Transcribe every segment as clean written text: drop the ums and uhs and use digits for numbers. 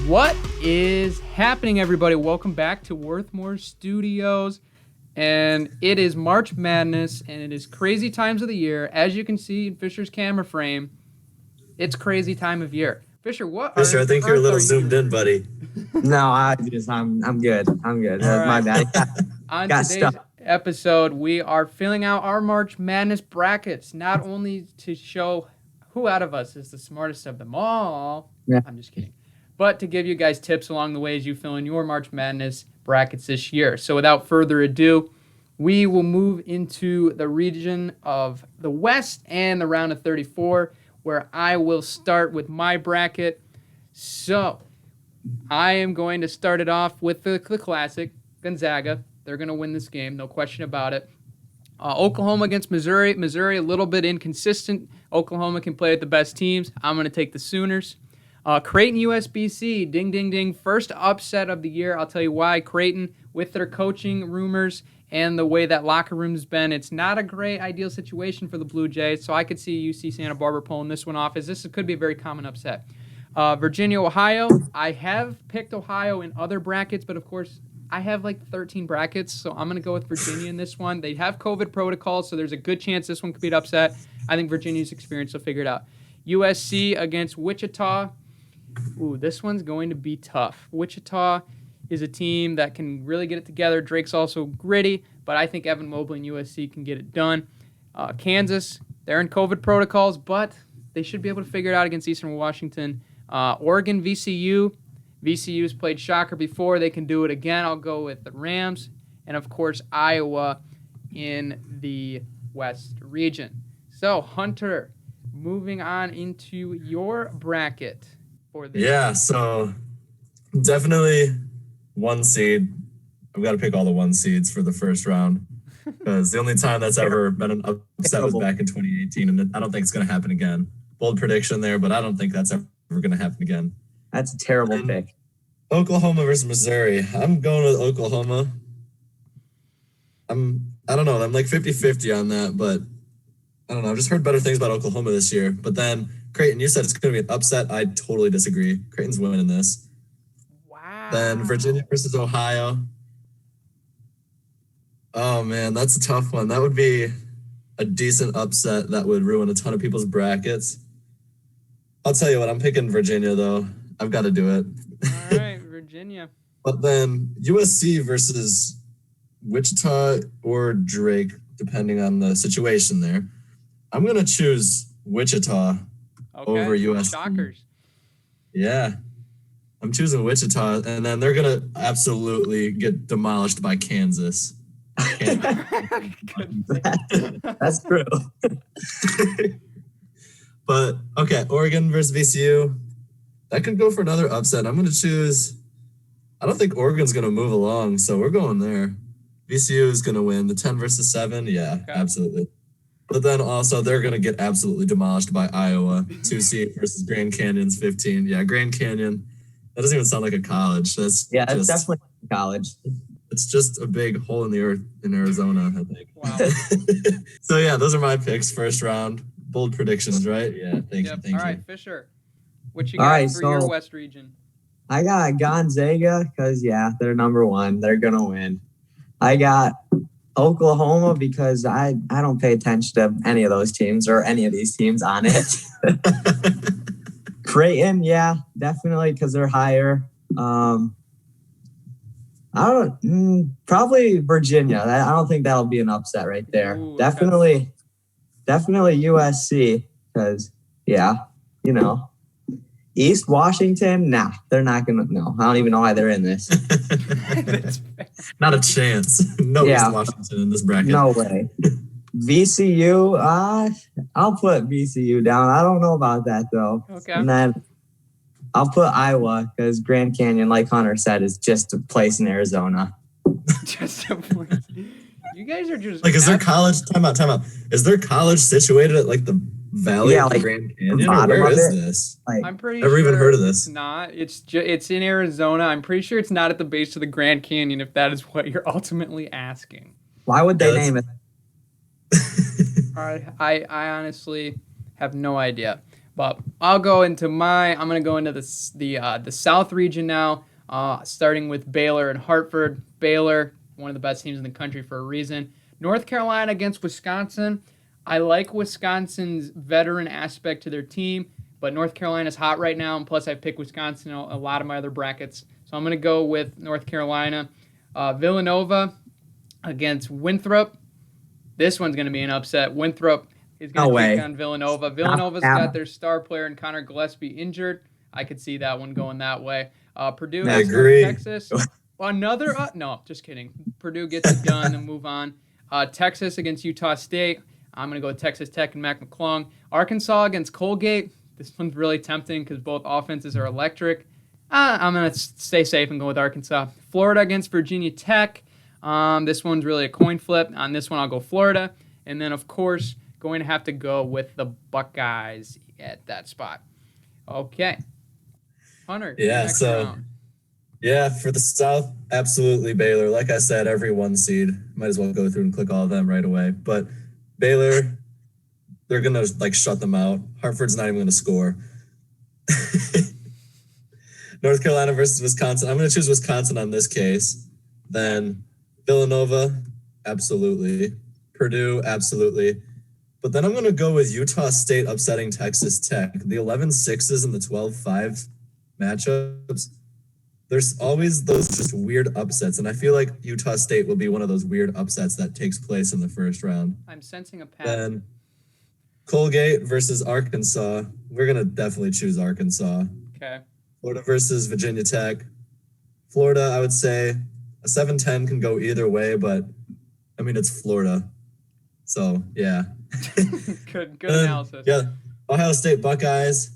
What is happening, everybody? Welcome back to WirthMorr Studios. And it is March Madness, and it is crazy times of the year. As you can see in Fisher's camera frame, it's crazy time of year. Fisher, Fisher, I think you're a little zoomed in, buddy. No, I'm good. I'm good. Right. My bad. On got today's stuck. episode, we are filling out our March Madness brackets, not only to show who out of us is the smartest of them all. Yeah. I'm just kidding. But to give you guys tips along the way as you fill in your March Madness brackets this year. So without further ado, we will move into the region of the West and the round of 34, where I will start with my bracket. So I am going to start it off with the classic, Gonzaga. They're going to win this game, no question about it. Oklahoma against Missouri. Missouri a little bit inconsistent. Oklahoma can play with the best teams. I'm going to take the Sooners. Creighton USBC, ding, ding, ding. First upset of the year. I'll tell you why. Creighton, with their coaching rumors and the way that locker room's been, it's not a great ideal situation for the Blue Jays. So I could see UC Santa Barbara pulling this one off, as this could be a very common upset. Virginia, Ohio. I have picked Ohio in other brackets, but of course I have like 13 brackets, so I'm going to go with Virginia in this one. They have COVID protocols, so there's a good chance this one could be an upset. I think Virginia's experience will figure it out. USC against Wichita. Ooh, this one's going to be tough. Wichita is a team that can really get it together. Drake's also gritty, but I think Evan Mobley and USC can get it done. Kansas, they're in COVID protocols, but they should be able to figure it out against Eastern Washington. Oregon, VCU. VCU's played shocker before. They can do it again. I'll go with the Rams. And, of course, Iowa in the West region. So, Hunter, moving on into your bracket. Yeah, so definitely one seed. I've got to pick all the one seeds for the first round, because the only time that's ever been an upset was back in 2018, and I don't think it's going to happen again. Bold prediction there, but I don't think that's ever going to happen again. That's a terrible pick. Oklahoma versus Missouri. I'm going with Oklahoma. I don't know. I'm like 50-50 on that, but I don't know. I've just heard better things about Oklahoma this year. But then Creighton, you said it's going to be an upset. I totally disagree. Creighton's winning this. Wow. Then Virginia versus Ohio. Oh, man, that's a tough one. That would be a decent upset that would ruin a ton of people's brackets. I'll tell you what, I'm picking Virginia, though. I've got to do it. All right, Virginia. But then USC versus Wichita or Drake, depending on the situation there. I'm going to choose Wichita over USC. Shockers. Yeah. I'm choosing Wichita, and then they're going to absolutely get demolished by Kansas. That's true. But, okay, Oregon versus VCU. That could go for another upset. I'm going to choose... I don't think Oregon's going to move along, so we're going there. VCU is going to win. The 10 versus 7, yeah, okay. Absolutely. But then also they're going to get absolutely demolished by Iowa. 2C versus Grand Canyon's 15. Yeah, Grand Canyon. That doesn't even sound like a college. That's definitely college. It's just a big hole in the earth in Arizona, I think. Wow. So, yeah, those are my picks, first round. Bold predictions, right? Yeah, thank you. All right, Fisher. What you got for your West region? I got Gonzaga because, yeah, they're number one. They're going to win. I got Oklahoma because I don't pay attention to any of those teams or any of these teams on it. Creighton, yeah, definitely because they're higher. Probably Virginia. I don't think that'll be an upset right there. Ooh, definitely USC because, yeah, you know. East Washington, nah, they're not going to. No, I don't even know why they're in this. Not a chance. No East Washington in this bracket. No way. VCU, I'll put VCU down. I don't know about that, though. Okay. And then I'll put Iowa because Grand Canyon, like Hunter said, is just a place in Arizona. Just a place. You guys are just... Like, is their college... Time out. Is their college situated at, like, the valley of the Grand Canyon? Or where is this? Like, I'm pretty never sure even heard of this. It's not. It's in Arizona. I'm pretty sure it's not at the base of the Grand Canyon, if that is what you're ultimately asking. Why would they name it? I honestly have no idea. But I'll go into I'm going to go into the South region now, starting with Baylor and Hartford. Baylor, one of the best teams in the country for a reason. North Carolina against Wisconsin. I like Wisconsin's veteran aspect to their team, but North Carolina's hot right now, and plus I picked Wisconsin in a lot of my other brackets. So I'm going to go with North Carolina. Villanova against Winthrop. This one's going to be an upset. Winthrop is going to take on Villanova. Villanova's got their star player in Connor Gillespie injured. I could see that one going that way. Purdue against Texas. Another no, just kidding. Purdue gets it done and move on. Texas against Utah State. I'm going to go with Texas Tech and Mac McClung. Arkansas against Colgate. This one's really tempting because both offenses are electric. I'm going to stay safe and go with Arkansas. Florida against Virginia Tech. This one's really a coin flip. On this one, I'll go Florida. And then, of course, going to have to go with the Buckeyes at that spot. Okay. Hunter. Yeah, for the South, absolutely Baylor. Like I said, every 1 seed. Might as well go through and click all of them right away. But Baylor, they're going to, shut them out. Hartford's not even going to score. North Carolina versus Wisconsin. I'm going to choose Wisconsin on this case. Then Villanova, absolutely. Purdue, absolutely. But then I'm going to go with Utah State upsetting Texas Tech. The 11-6s and the 12-5 matchups, there's always those just weird upsets. And I feel like Utah State will be one of those weird upsets that takes place in the first round. I'm sensing a pattern. Then Colgate versus Arkansas. We're going to definitely choose Arkansas. Okay. Florida versus Virginia Tech. Florida, I would say a 7-10 can go either way, but I mean, it's Florida. So, yeah. Good analysis. Yeah. Ohio State Buckeyes.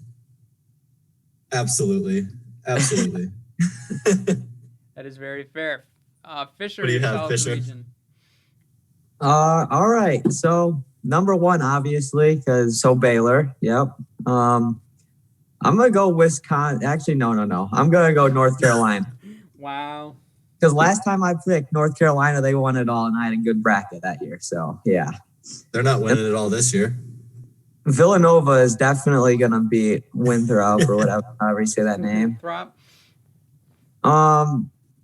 Absolutely. That is very fair. Fisher, what do you have, South Fisher? Region. All right. So number 1, obviously, Baylor. Yep. I'm going to go Wisconsin. Actually, no. I'm going to go North Carolina. Wow. Because last time I picked North Carolina, they won it all, and I had a good bracket that year. So, yeah. They're not winning it all this year. Villanova is definitely going to beat Winthrop or whatever, however you say that name.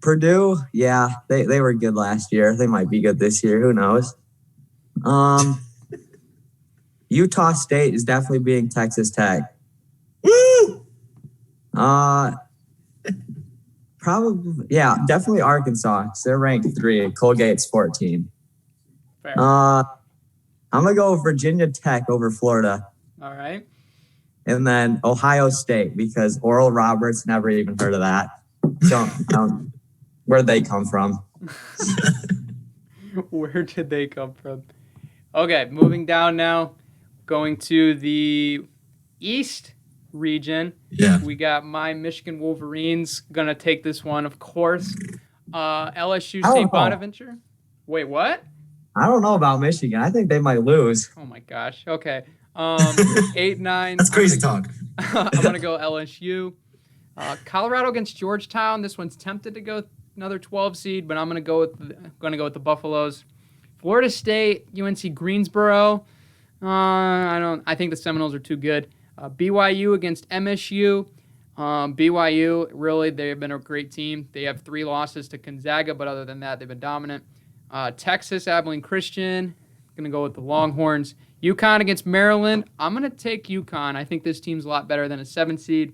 Purdue, yeah, they were good last year. They might be good this year. Who knows? Utah State is definitely beating Texas Tech. Woo! Probably, yeah, definitely Arkansas because they're ranked 3. Colgate's 14. Fair. I'm going to go Virginia Tech over Florida. All right. And then Ohio State because Oral Roberts, never even heard of that. Don't where'd they come from? Where did they come from? Okay, moving down now. Going to the East region. Yeah. We got my Michigan Wolverines going to take this one, of course. LSU St. Bonaventure. Wait, what? I don't know about Michigan. I think they might lose. Oh my gosh. Okay. 8-9. That's crazy talk. I'm gonna go LSU. Colorado against Georgetown. This one's tempted to go another 12 seed, but I'm gonna go with the Buffaloes. Florida State, UNC Greensboro. I think the Seminoles are too good. BYU against MSU. BYU, really, they've been a great team. They have 3 losses to Gonzaga, but other than that, they've been dominant. Texas, Abilene Christian. Going to go with the Longhorns. UConn against Maryland. I'm going to take UConn. I think this team's a lot better than a 7 seed.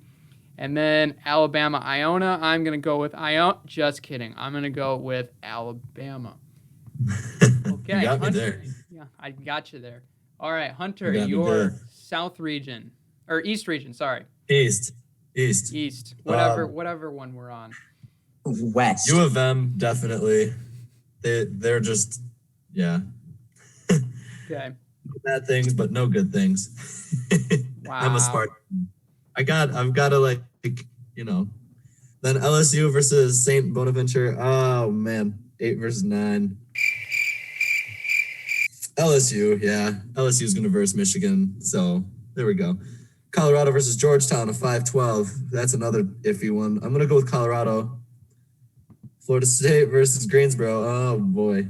And then Alabama, Iona. I'm going to go with Iona. Just kidding. I'm going to go with Alabama. Okay. You got me Hunter. there. Yeah, I got you there. All right, Hunter, your South region. Or East region, sorry. East. Whatever one we're on. West. U of M, definitely. They're just, yeah. Okay. Bad things, but no good things. Wow. I'm a Spartan. I've got to Then LSU versus St. Bonaventure. Oh man, 8 versus 9. LSU, yeah. LSU is going to verse Michigan, so there we go. Colorado versus Georgetown, a 5-12. That's another iffy one. I'm going to go with Colorado. Florida State versus Greensboro. Oh, boy.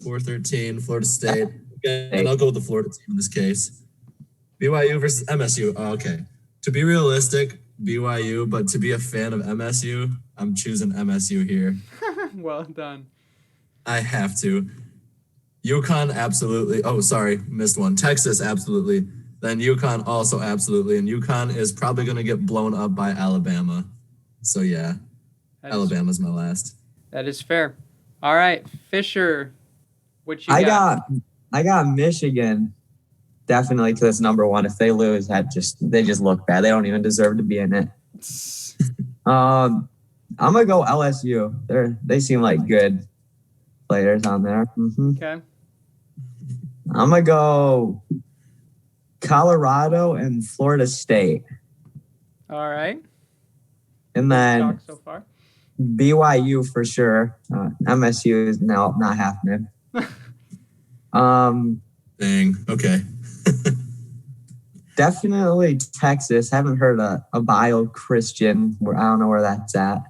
4-13, Florida State. Okay, and I'll go with the Florida team in this case. BYU versus MSU. Oh, okay. To be realistic, BYU, but to be a fan of MSU, I'm choosing MSU here. Well done. I have to. UConn, absolutely. Oh, sorry, missed one. Texas, absolutely. Then UConn, also absolutely. And UConn is probably going to get blown up by Alabama. So, yeah, Alabama's my last. That is fair. All right, Fisher, what you got? I got Michigan definitely to this number one. If they lose, they just look bad. They don't even deserve to be in it. I'm gonna go LSU. They seem like good players on there. Mm-hmm. Okay. I'm gonna go Colorado and Florida State. All right. And then so far. BYU for sure. MSU is now not happening. Dang. Okay. Definitely Texas. Haven't heard a bio Christian. I don't know where that's at.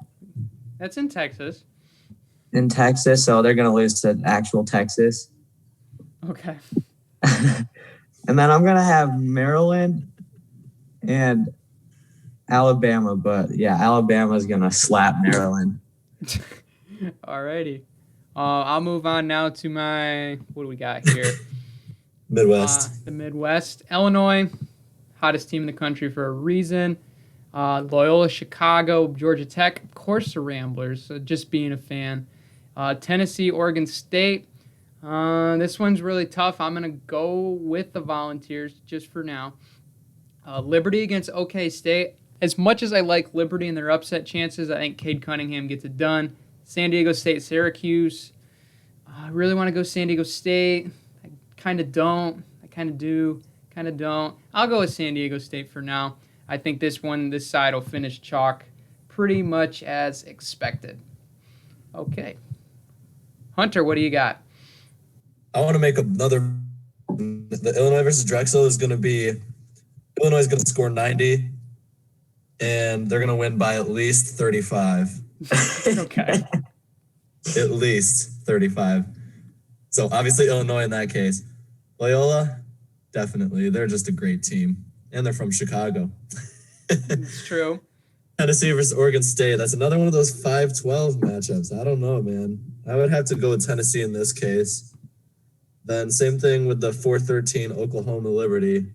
That's in Texas. In Texas, so they're gonna lose to actual Texas. Okay. And then I'm gonna have Maryland and Alabama, but yeah, Alabama's gonna slap Maryland. Alrighty. I'll move on now to what do we got here? Midwest. The Midwest. Illinois, hottest team in the country for a reason. Loyola Chicago, Georgia Tech, of course the Ramblers, just being a fan. Tennessee, Oregon State. This one's really tough. I'm going to go with the Volunteers just for now. Liberty against OK State. As much as I like Liberty and their upset chances, I think Cade Cunningham gets it done. San Diego State, Syracuse. I really want to go San Diego State. I kind of don't. I kind of do. Kind of don't. I'll go with San Diego State for now. I think this side will finish chalk pretty much as expected. Okay. Hunter, what do you got? I want to make another. The Illinois versus Drexel is going to be Illinois is going to score 90, and they're going to win by at least 35. Okay. At least 35. So obviously Illinois in that case. Loyola, definitely. They're just a great team, and they're from Chicago. It's true. Tennessee versus Oregon State. That's another one of those 5-12 matchups. I don't know, man. I would have to go with Tennessee in this case. Then same thing with the 4-13 Oklahoma Liberty.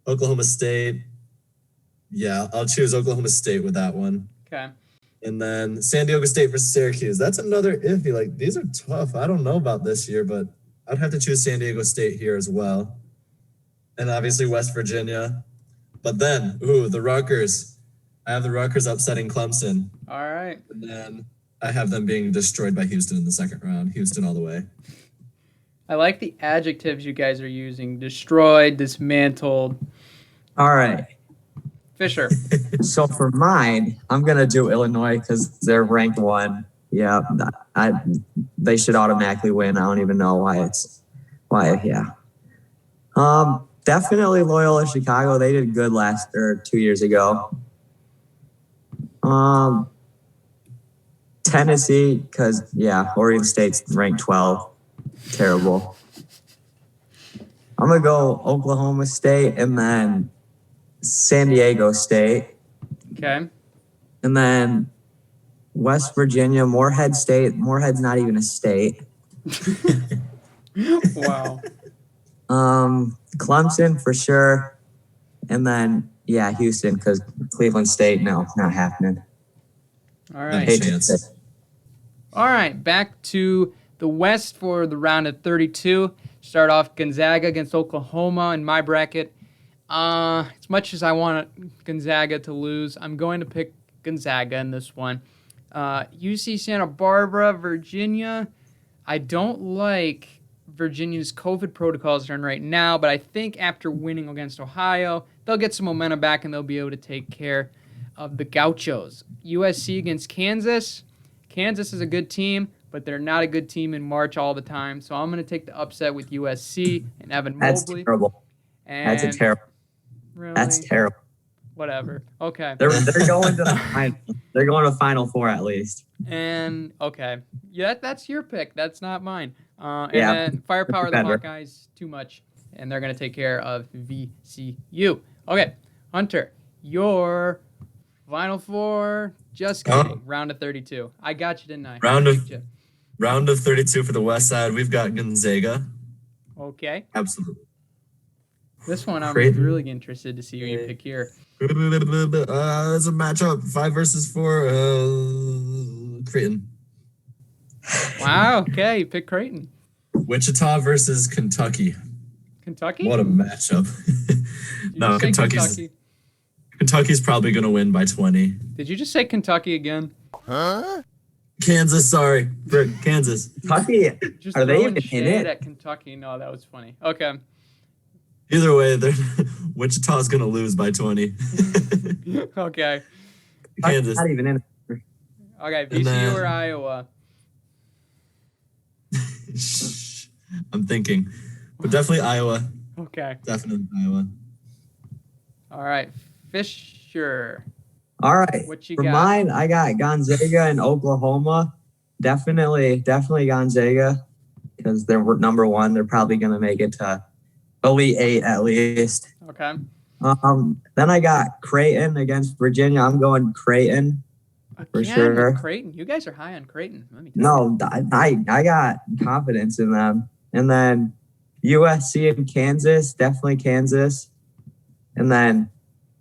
Oklahoma State. Yeah, I'll choose Oklahoma State with that one. Okay. And then San Diego State versus Syracuse. That's another iffy. Like, these are tough. I don't know about this year, but I'd have to choose San Diego State here as well. And obviously West Virginia. But then, the Rutgers. I have the Rutgers upsetting Clemson. All right. And then I have them being destroyed by Houston in the second round. Houston all the way. I like the adjectives you guys are using. Destroyed, dismantled. All right. Fisher. So for mine, I'm going to do Illinois because they're ranked 1. Yeah. They should automatically win. I don't even know why. Yeah. Definitely Loyola Chicago. They did good 2 years ago. Tennessee, because, Oregon State's ranked 12. Terrible. I'm going to go Oklahoma State and then San Diego State. Okay. And then West Virginia, Morehead State. Morehead's not even a state. Wow. Clemson for sure. And then, Houston, because Cleveland State, no, not happening. All right. All right, back to the West for the round of 32. Start off Gonzaga against Oklahoma in my bracket. As much as I want Gonzaga to lose, I'm going to pick Gonzaga in this one. UC Santa Barbara, Virginia. I don't like Virginia's COVID protocols they're in right now, but I think after winning against Ohio, they'll get some momentum back and they'll be able to take care of the Gauchos. USC against Kansas. Kansas is a good team, but they're not a good team in March all the time. So I'm going to take the upset with USC and Evan Mobley. That's terrible. And That's terrible. Really? That's terrible. Whatever. Okay. They're going to the final. They're going to Final Four at least. And okay, that's your pick. That's not mine. And Yeah, then firepower of the better. Hawkeyes too much. and they're going to take care of VCU. Okay, Hunter, your Final Four. Just kidding. Round of 32. I got you, didn't I? Round of 32 for the West Side. We've got Gonzaga. Okay. Absolutely. This one I'm Creighton. really interested to see who you pick here. It's a matchup. 5 versus 4. Creighton. Wow. Okay, you pick Creighton. Wichita versus Kentucky. Kentucky? What a matchup. No, Kentucky. Kentucky's probably going to win by 20. Did you just say Kentucky again? Huh? Kansas, sorry. Kansas. Kentucky, Just are they throwing even in shade it? at Kentucky. No, that was funny. Okay. Either way, Wichita's going to lose by 20. Okay. Kansas. Not even in it. Okay, VCU or Iowa? I'm thinking. But definitely Iowa. Okay. Definitely Iowa. All right. Fisher. All right. What you For got? mine, I got Gonzaga and Oklahoma. Definitely Gonzaga because they're number one. They're probably going to make it to Elite Eight at least. Okay. Then I got Creighton against Virginia. I'm going Creighton for Again sure. with Creighton. You guys are high on Creighton. Let me tell you. No, I got confidence in them. And then USC and Kansas, definitely Kansas. And then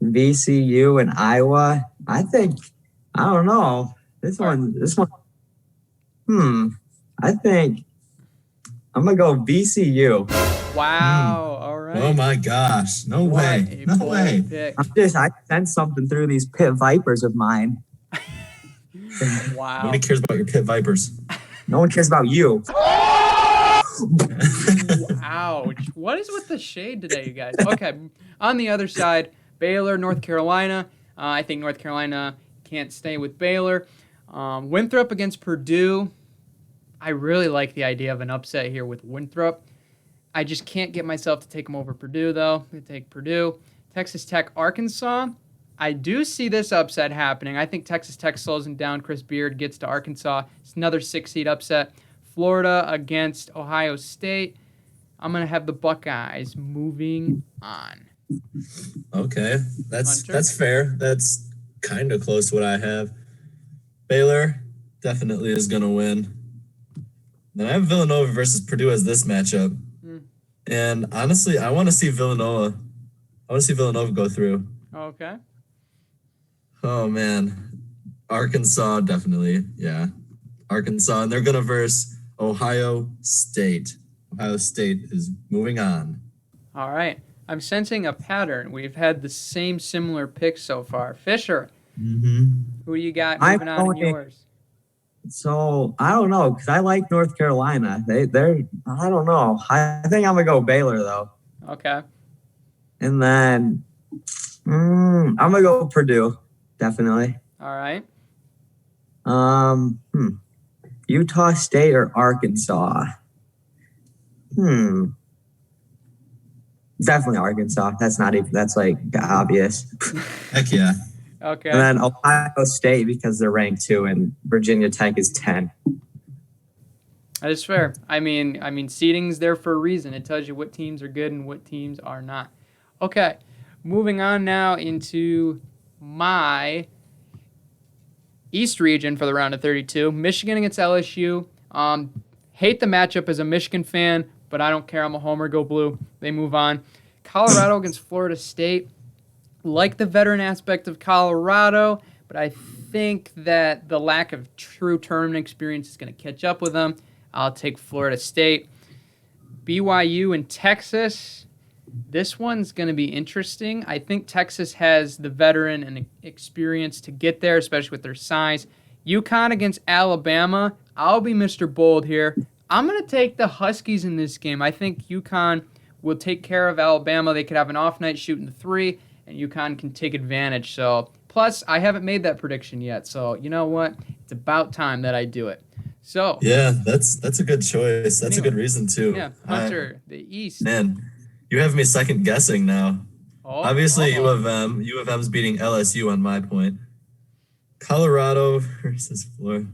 VCU and Iowa. I don't know. This one. I think I'm gonna go VCU. Wow. All right. Oh my gosh. No What way. a No bold way. pick. I sense something through these Pit Vipers of mine. Wow. Nobody cares about your Pit Vipers. No one cares about you. Ouch. What is with the shade today, you guys? Okay. On the other side, Baylor, North Carolina. I think North Carolina can't stay with Baylor. Winthrop against Purdue. I really like the idea of an upset here with Winthrop. I just can't get myself to take them over Purdue, though. I'm going to take Purdue. Texas Tech, Arkansas. I do see this upset happening. I think Texas Tech slows them down. Chris Beard gets to Arkansas. It's another 6-seed upset. Florida against Ohio State. I'm going to have the Buckeyes moving on. Okay. That's Hunter? that's fair. That's kind of close to what I have. Baylor definitely is going to win. Then I have Villanova versus Purdue as this matchup. And honestly, I want to see Villanova. I want to see Villanova go through. Okay. Oh, man. Arkansas, definitely. Yeah. Arkansas. And they're going to verse Ohio State. Ohio State is moving on. All right. I'm sensing a pattern. We've had the same similar picks so far. Fisher, who do you got moving on in yours? So I don't know because I like North Carolina. They're I don't know. I think I'm gonna go Baylor though. Okay. And then I'm gonna go Purdue, definitely. All right. Utah State or Arkansas? Definitely Arkansas. That's like obvious. Heck yeah. Okay. And then Ohio State because they're ranked 2 and Virginia Tech is 10. That is fair. I mean, seeding's there for a reason. It tells you what teams are good and what teams are not. Okay. Moving on now into my East region for the round of 32. Michigan against LSU. Hate the matchup as a Michigan fan, but I don't care. I'm a homer. Go blue. They move on. Colorado against Florida State. Like the veteran aspect of Colorado, but I think that the lack of true tournament experience is going to catch up with them. I'll take Florida State. BYU and Texas. This one's going to be interesting. I think Texas has the veteran and experience to get there, especially with their size. UConn against Alabama. I'll be Mr. Bold here. I'm going to take the Huskies in this game. I think UConn will take care of Alabama. They could have an off night shooting the 3, and UConn can take advantage. So, plus, I haven't made that prediction yet. So, you know what? It's about time that I do it. So, yeah, that's a good choice. That's a good reason too. Yeah, Hunter, the East. Man, you have me second guessing now. Obviously, U of M's beating LSU on my point. Colorado versus Florida.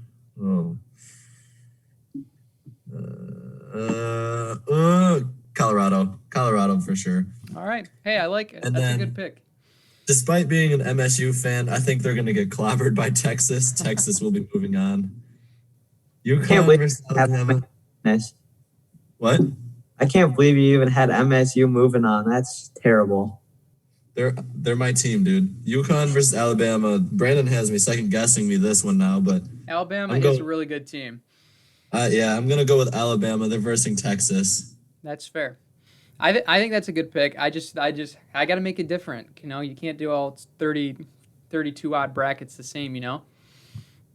Colorado for sure. All right. Hey, I like it. And That's a then, good pick. despite being an MSU fan, I think they're going to get clobbered by Texas. Texas will be moving on. Can't UConn believe versus you have Alabama. this. What? I can't believe you even had MSU moving on. That's terrible. They're my team, dude. UConn versus Alabama. Brandon has me second guessing me this one now, but Alabama I'm is going. a really good team. I'm gonna go with Alabama. They're versing Texas. That's fair. I think that's a good pick. I got to make it different. You know, you can't do all 32 odd brackets the same, you know?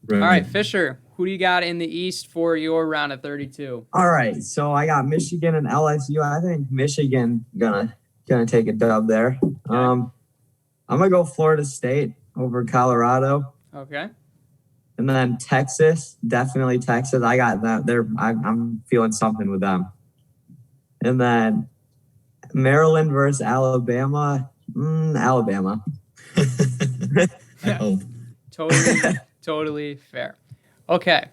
Right. All right, Fisher, who do you got in the East for your round of 32? All right, so I got Michigan and LSU. I think Michigan gonna take a dub there. Okay. I'm gonna go Florida State over Colorado, Okay. and then Texas, definitely Texas. I got that. I'm feeling something with them, and then Maryland versus Alabama. Alabama. I hope. Totally fair. Okay.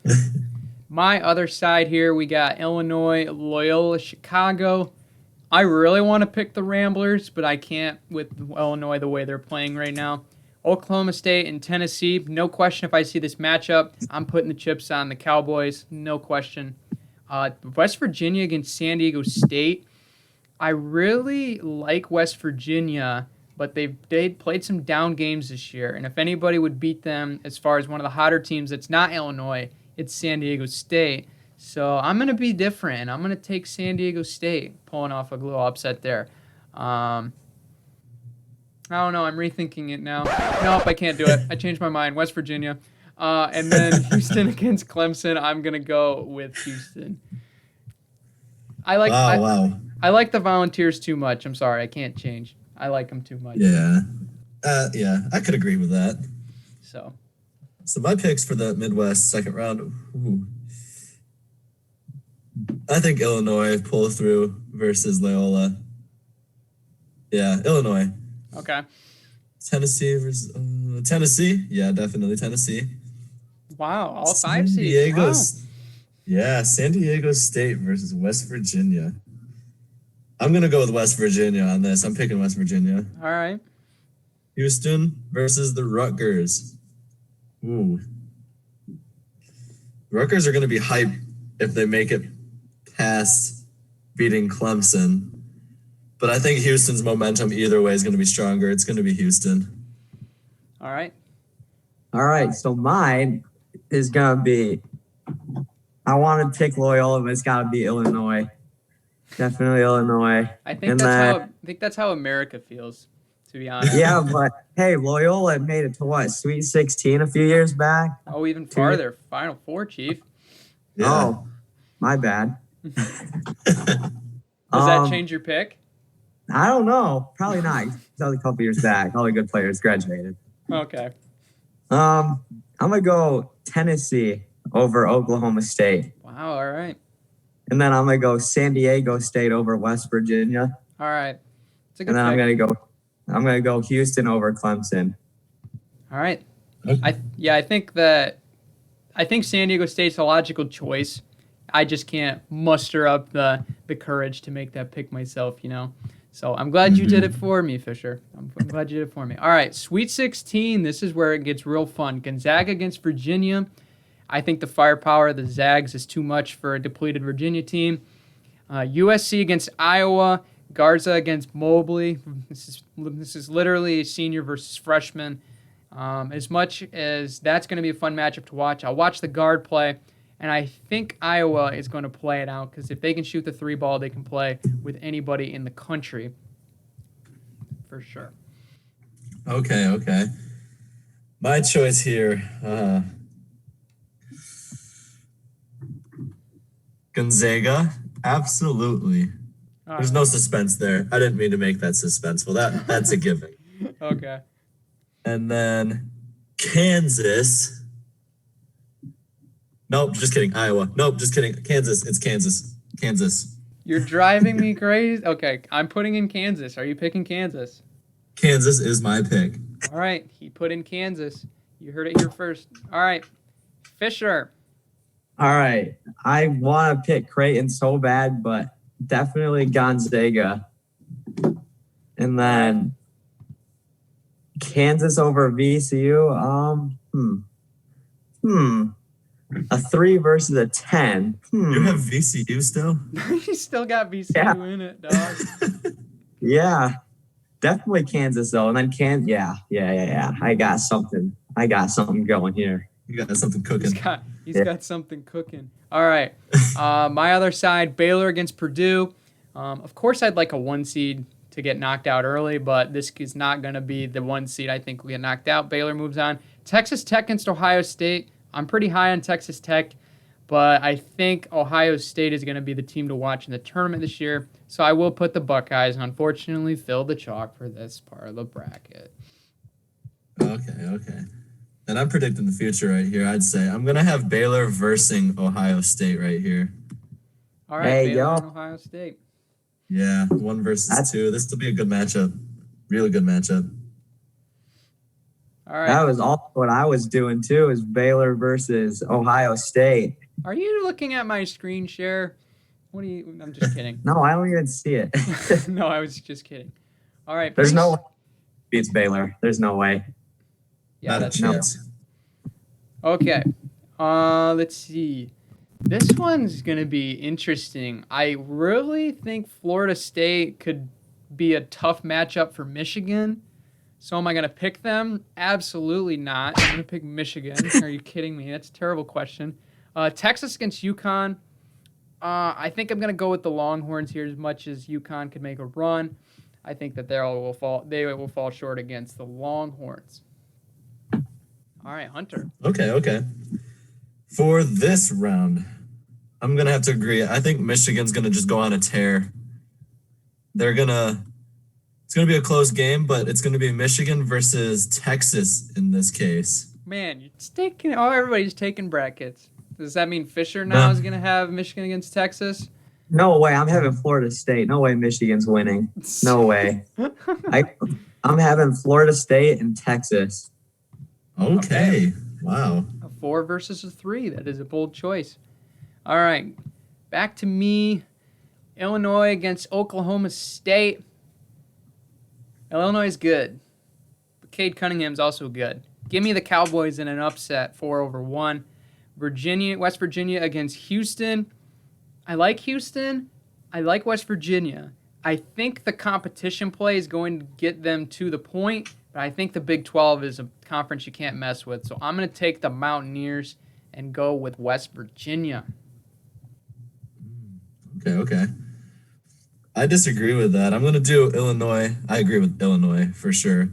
My other side here, we got Illinois, Loyola, Chicago. I really want to pick the Ramblers, but I can't with Illinois the way they're playing right now. Oklahoma State and Tennessee, no question if I see this matchup, I'm putting the chips on the Cowboys, no question. West Virginia against San Diego State. I really like West Virginia, but they played some down games this year. And if anybody would beat them as far as one of the hotter teams that's not Illinois, it's San Diego State. So I'm going to be different. I'm going to take San Diego State, pulling off a little upset there. I don't know. I'm rethinking it now. Nope, I can't do it. I changed my mind. West Virginia. And then Houston against Clemson. I'm going to go with Houston. I like the Volunteers too much. I'm sorry. I can't change. I like them too much. Yeah. I could agree with that. So my picks for the Midwest second round. Ooh. I think Illinois pull through versus Loyola. Yeah, Illinois. okay. Tennessee versus Tennessee. Yeah, definitely Tennessee. Wow, all San 5 seeds. Diego. Wow. Yeah, San Diego State versus West Virginia. I'm gonna go with West Virginia on this. I'm picking West Virginia. All right. Houston versus the Rutgers. Ooh. Rutgers are gonna be hyped if they make it past beating Clemson. But I think Houston's momentum either way is going to be stronger. It's going to be Houston. All right. So mine is going to be, I want to pick Loyola, but it's got to be Illinois. Definitely Illinois. I think that's how America feels, to be honest. Yeah, but hey, Loyola made it to what? Sweet 16 a few years back? Oh, even farther. Final Four, Chief. Yeah. Oh, my bad. Does that change your pick? I don't know. Probably not. That was a couple years back. All the good players graduated. Okay. I'm gonna go Tennessee over Oklahoma State, Wow. All right. and then I'm gonna go San Diego State over West Virginia, All right. It's a good and then pick. I'm gonna go Houston over Clemson. All right. Okay. I think San Diego State's a logical choice. I just can't muster up the courage to make that pick myself, you know. So I'm glad you did it for me, Fisher. I'm glad you did it for me. All right, Sweet 16. This is where it gets real fun. Gonzaga against Virginia. I think the firepower of the Zags is too much for a depleted Virginia team. USC against Iowa. Garza against Mobley. This is literally senior versus freshman. As much as that's going to be a fun matchup to watch, I'll watch the guard play. And I think Iowa is going to play it out because if they can shoot the 3 ball, they can play with anybody in the country. For sure. Okay. My choice here. Gonzaga. Absolutely. There's no suspense there. I didn't mean to make that suspenseful. That's a given. Okay. And then Kansas. Nope, just kidding. Iowa. Nope, just kidding. Kansas. It's Kansas. You're driving me crazy. Okay, I'm putting in Kansas. Are you picking Kansas? Kansas is my pick. All right, he put in Kansas. You heard it here first. All right, Fisher. All right, I want to pick Creighton so bad, but definitely Gonzaga. And then Kansas over VCU. A 3 versus a 10. You have VCU still? You still got VCU in it, dog. Yeah. Definitely Kansas though. And then yeah. I got something going here. You got something cooking. He's got something cooking. All right. My other side, Baylor against Purdue. Of course, I'd like a 1 seed to get knocked out early, but this is not going to be the 1 seed I think will get knocked out. Baylor moves on. Texas Tech against Ohio State. I'm pretty high on Texas Tech, but I think Ohio State is going to be the team to watch in the tournament this year. So I will put the Buckeyes and unfortunately fill the chalk for this part of the bracket. Okay. And I'm predicting the future right here. I'd say I'm going to have Baylor versus Ohio State right here. All right, Baylor and Ohio State. Yeah, 1 versus 2. This will be a good matchup. Really good matchup. All right. That was all what I was doing too, is Baylor versus Ohio State. Are you looking at my screen share? I'm just kidding. No, I don't even see it. No, I was just kidding. All right. There's no way beats Baylor. There's no way. Yeah, Not a chance. Okay. Let's see. This one's going to be interesting. I really think Florida State could be a tough matchup for Michigan. So am I going to pick them? Absolutely not. I'm going to pick Michigan. Are you kidding me? That's a terrible question. Texas against UConn. I think I'm going to go with the Longhorns here as much as UConn could make a run. I think that they will fall short against the Longhorns. All right, Hunter. Okay. For this round, I'm going to have to agree. I think Michigan's going to just go on a tear. It's going to be a close game, but it's going to be Michigan versus Texas in this case. Man, everybody's taking brackets. Does that mean Fisher now is going to have Michigan against Texas? No way. I'm having Florida State. No way Michigan's winning. No way. I'm having Florida State and Texas. Okay. Wow. A 4 versus a 3. That is a bold choice. All right. Back to me. Illinois against Oklahoma State. Illinois is good. But Cade Cunningham's also good. Give me the Cowboys in an upset, 4-1. West Virginia against Houston. I like Houston. I like West Virginia. I think the competition play is going to get them to the point, but I think the Big 12 is a conference you can't mess with. So I'm going to take the Mountaineers and go with West Virginia. Okay. I disagree with that. I'm going to do Illinois. I agree with Illinois for sure.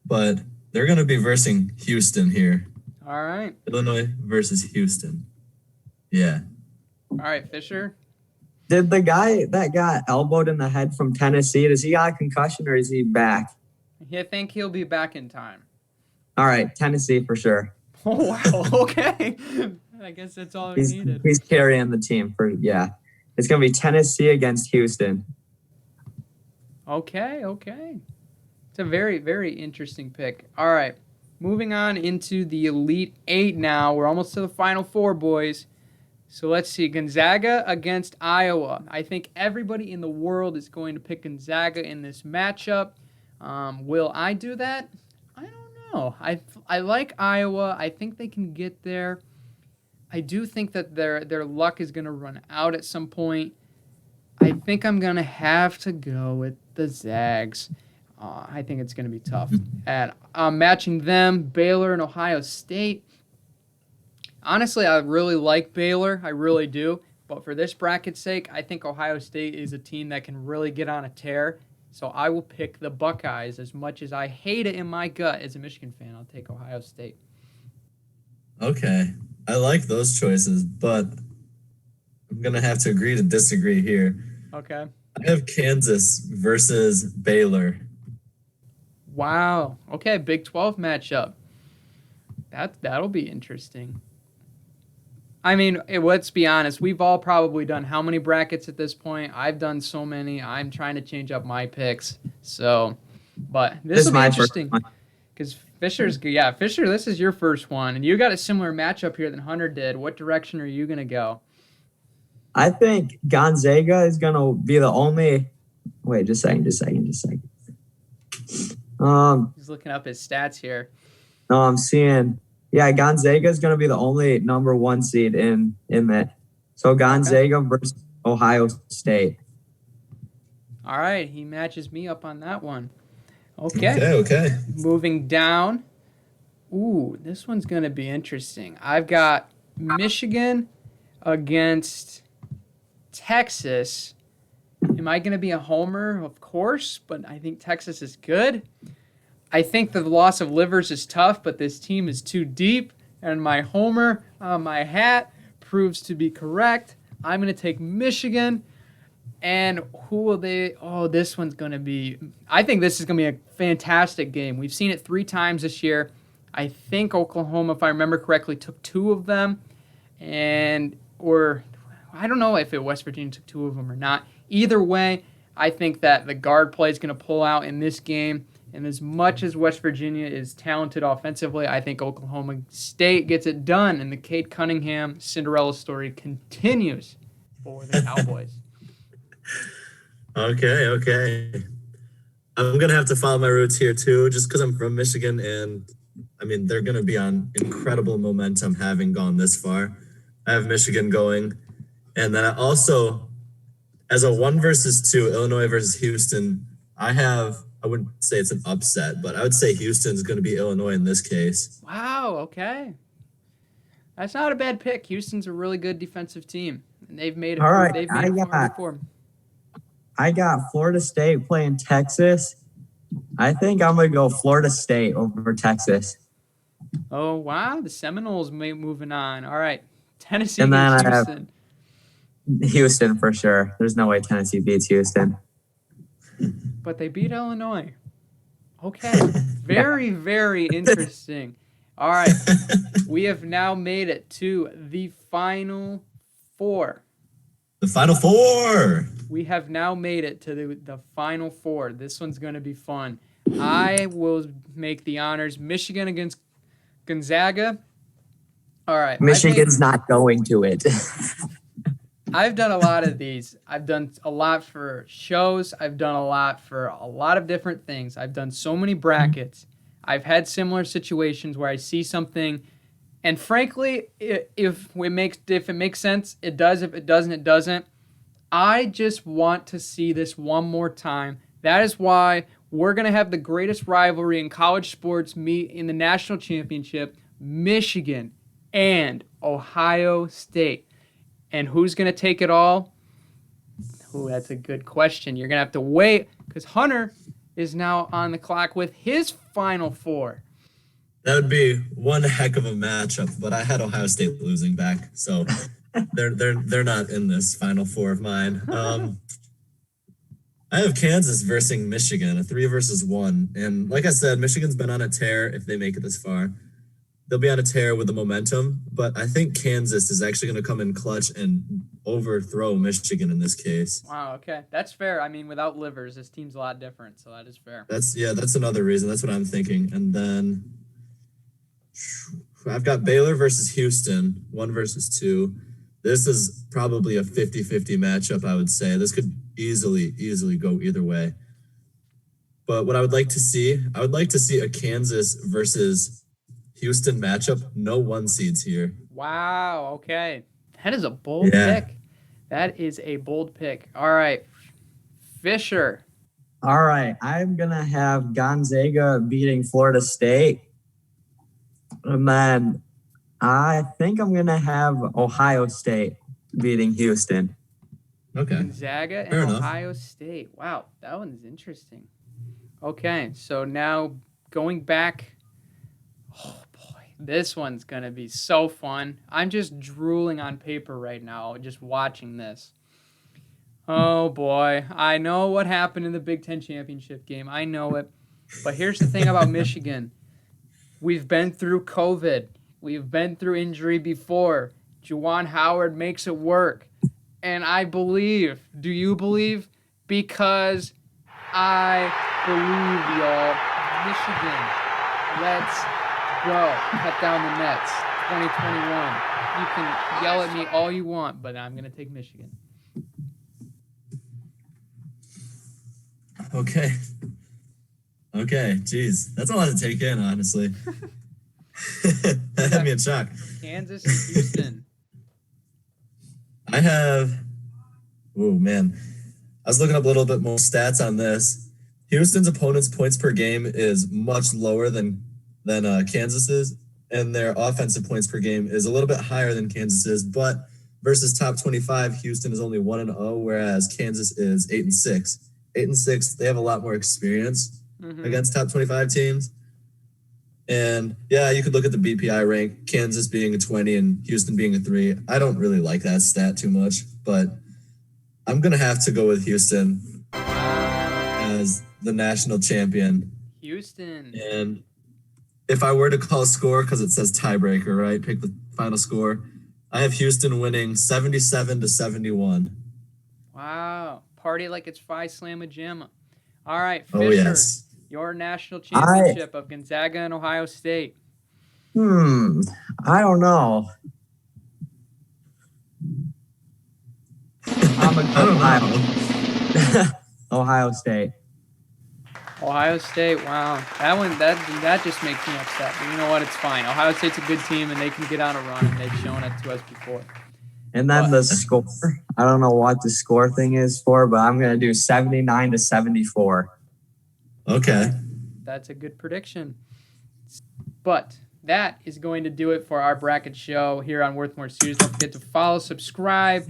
But they're going to be versing Houston here. All right. Illinois versus Houston. Yeah. All right, Fisher. Did the guy that got elbowed in the head from Tennessee, does he got a concussion or is he back? I think he'll be back in time. All right, Tennessee for sure. Oh, wow. Okay. I guess that's all we needed. He's carrying the team It's going to be Tennessee against Houston. Okay. It's a very, very interesting pick. All right. Moving on into the Elite Eight now. We're almost to the Final Four, boys. So let's see. Gonzaga against Iowa. I think everybody in the world is going to pick Gonzaga in this matchup. Will I do that? I don't know. I like Iowa. I think they can get there. I do think that their luck is going to run out at some point. I think I'm going to have to go with the Zags. I think it's going to be tough. And matching them, Baylor and Ohio State. Honestly, I really like Baylor. I really do. But for this bracket's sake, I think Ohio State is a team that can really get on a tear. So I will pick the Buckeyes. As much as I hate it in my gut as a Michigan fan, I'll take Ohio State. Okay. I like those choices, but I'm going to have to agree to disagree here. Okay. I have Kansas versus Baylor. Wow. Okay, Big 12 matchup. That'll be interesting. I mean, let's be honest. We've all probably done how many brackets at this point? I've done so many. I'm trying to change up my picks. So, but this will be interesting. Because Fisher, this is your first one. And you got a similar matchup here than Hunter did. What direction are you going to go? I think Gonzaga is gonna be the only. Wait, just a second. He's looking up his stats here. No, I'm seeing. Yeah, Gonzaga is gonna be the only number 1 seed in that. So Gonzaga versus Ohio State. All right, he matches me up on that one. Okay. Okay. Moving down. Ooh, this one's going to be interesting. I've got Michigan against Texas. Am I going to be a homer? Of course, but I think Texas is good. I think the loss of Livers is tough, but this team is too deep, and my homer on my hat proves to be correct. I'm going to take Michigan. And who will they? Oh, this one's going to be. I think this is going to be a fantastic game. We've seen it 3 times this year. I think Oklahoma, if I remember correctly, took 2 of them. Or I don't know if West Virginia took 2 of them or not. Either way, I think that the guard play is going to pull out in this game. And as much as West Virginia is talented offensively, I think Oklahoma State gets it done. And the Cade Cunningham Cinderella story continues for the Cowboys. Okay. I'm going to have to follow my roots here too, just because I'm from Michigan. And I mean, they're going to be on incredible momentum having gone this far. I have Michigan going. And then I also, as a 1 versus 2, Illinois versus Houston, I wouldn't say it's an upset, but I would say Houston's going to be Illinois in this case. Wow, okay. That's not a bad pick. Houston's a really good defensive team. And they've made it far before. I got Florida State playing Texas. I think I'm going to go Florida State over Texas. Oh, wow. The Seminoles moving on. All right. Tennessee And then beats I have Houston. Houston for sure. There's no way Tennessee beats Houston. But they beat Illinois. Okay. Very, very interesting. All right. We have now made it to the Final Four. The Final Four. We have now made it to the Final Four. This one's going to be fun. I will make the honors. Michigan against Gonzaga. All right. Michigan's not going to it. I've done a lot of these. I've done a lot for shows. I've done a lot for a lot of different things. I've done so many brackets. I've had similar situations where I see something, and frankly, if it makes sense, it does. If it doesn't, it doesn't. I just want to see this one more time. That is why we're going to have the greatest rivalry in college sports meet in the national championship, Michigan and Ohio State. And who's going to take it all? Oh, that's a good question. You're going to have to wait because Hunter is now on the clock with his Final Four. That would be one heck of a matchup, but I had Ohio State losing back, so they're not in this Final Four of mine. I have Kansas versus Michigan, a 3 versus 1, and like I said, Michigan's been on a tear. If they make it this far, they'll be on a tear with the momentum. But I think Kansas is actually going to come in clutch and overthrow Michigan in this case. Wow. Okay, that's fair. I mean, without Livers, this team's a lot different, so that is fair. That's another reason. That's what I'm thinking, and then I've got Baylor versus Houston, 1 versus 2. This is probably a 50-50 matchup, I would say. This could easily go either way. But what I would like to see a Kansas versus Houston matchup. No 1 seeds here. Wow. Okay. That is a bold pick. That is a bold pick. All right. Fisher. All right. I'm going to have Gonzaga beating Florida State. And then I think I'm going to have Ohio State beating Houston. Okay. Gonzaga and Ohio State. Wow, that one's interesting. Okay, so now going back. Oh, boy. This one's going to be so fun. I'm just drooling on paper right now, just watching this. Oh, boy. I know what happened in the Big Ten championship game. I know it. But here's the thing about Michigan. We've been through COVID. We've been through injury before. Juwan Howard makes it work. And I believe. Do you believe? Because I believe, y'all. Michigan. Let's go. Cut down the nets. 2021. You can yell at me all you want, but I'm going to take Michigan. Okay. Geez. That's a lot to take in, honestly. That had me in shock. Kansas and Houston. I have... Oh, man. I was looking up a little bit more stats on this. Houston's opponent's points per game is much lower than Kansas's, and their offensive points per game is a little bit higher than Kansas's, but versus top 25, Houston is only 1-0, whereas Kansas is 8-6. 8-6, they have a lot more experience against top 25 teams. And yeah, you could look at the BPI rank, Kansas being a 20 and Houston being a 3. I don't really like that stat too much, but I'm going to have to go with Houston as the national champion. Houston. And if I were to call a score, because it says tiebreaker, right? Pick the final score. I have Houston winning 77-71. Wow. Party like it's Phi Slamma Jamma. All right, Fisher, Oh, yes. your national championship of Gonzaga and Ohio State. I don't know. I'm a Ohio State. Ohio State, wow. That just makes me upset. But you know what? It's fine. Ohio State's a good team, and they can get on a run, and they've shown it to us before. And then the score, I don't know what the score thing is for, but I'm going to do 79-74. Okay. That's a good prediction. But that is going to do it for our bracket show here on WirthMorr Series. Don't forget to follow, subscribe,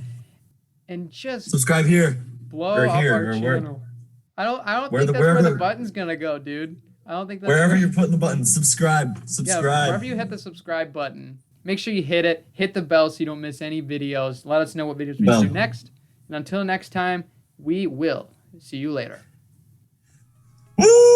and just subscribe here. Blow up our channel. I don't think that's where the button's gonna go, dude. I don't think that's wherever you're putting the button. Subscribe. Yeah, wherever you hit the subscribe button, make sure you hit it. Hit the bell so you don't miss any videos. Let us know what videos we do next. And until next time, we will see you later. Woo!